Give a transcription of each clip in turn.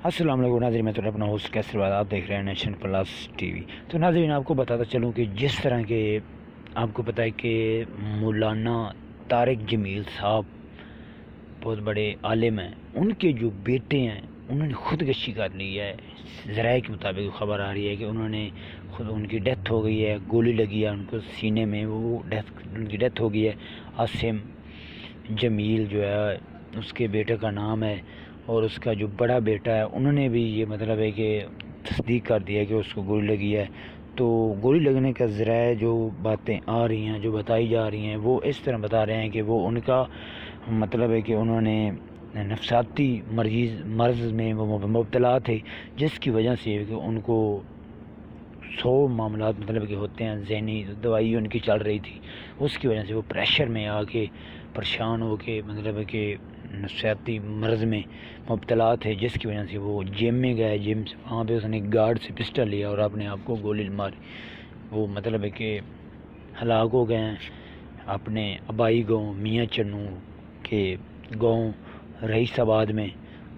السلام علیکم ناظرین، میں تو اپنا ہوسٹ کیسر بعد آپ دیکھ رہے ہیں نیشن پلس ٹی وی۔ تو ناظرین آپ کو بتاتا چلوں کہ جس طرح کے آپ کو پتہ ہے کہ مولانا طارق جمیل صاحب بہت بڑے عالم ہیں، ان کے جو بیٹے ہیں انہوں نے خودکشی کر لی ہے۔ ذرائع کے مطابق خبر آ رہی ہے کہ انہوں نے ان کی ڈیتھ ہو گئی ہے، گولی لگی ہے ان کو سینے میں، ان کی ڈیتھ ہو گئی ہے۔ عاصم جمیل جو ہے اس کے بیٹے کا نام ہے، اور اس کا جو بڑا بیٹا ہے انہوں نے بھی یہ مطلب ہے کہ تصدیق کر دیا کہ اس کو گولی لگی ہے۔ تو گولی لگنے کا ذرائع جو باتیں آ رہی ہیں، جو بتائی جا رہی ہیں، وہ اس طرح بتا رہے ہیں کہ وہ ان کا مطلب ہے کہ انہوں نے نفسیاتی مرض میں وہ مبتلا تھے، جس کی وجہ سے کہ ان کو 100 معاملات مطلب کہ ہوتے ہیں، ذہنی دوائی ان کی چل رہی تھی، اس کی وجہ سے وہ پریشر میں آ کے پریشان ہو کے مطلب ہے کہ نفسیاتی مرض میں مبتلا تھے، جس کی وجہ سے وہ جم میں گئے۔ جم سے وہاں پہ اس نے گارڈ سے پسٹل لیا اور اپنے آپ کو گولی ماری، وہ مطلب ہے کہ ہلاک ہو گئے ہیں۔ اپنے آبائی گاؤں میاں چنو کے گاؤں رئیس آباد میں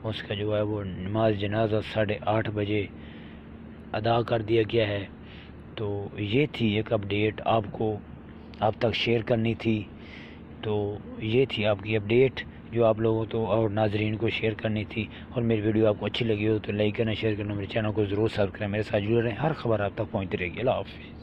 اس کا جو ہے وہ نماز جنازہ 8:30 بجے ادا کر دیا گیا ہے۔ تو یہ تھی ایک اپڈیٹ آپ تک شیئر کرنی تھی۔ تو یہ تھی آپ کی اپڈیٹ جو آپ لوگوں تو اور ناظرین کو شیئر کرنی تھی۔ اور میری ویڈیو آپ کو اچھی لگی ہو تو لائک کرنا، شیئر کرنا، میرے چینل کو ضرور سبسکرائب کریں، میرے ساتھ جڑے رہیں، ہر خبر آپ تک پہنچتی رہے گی۔ اللہ حافظ۔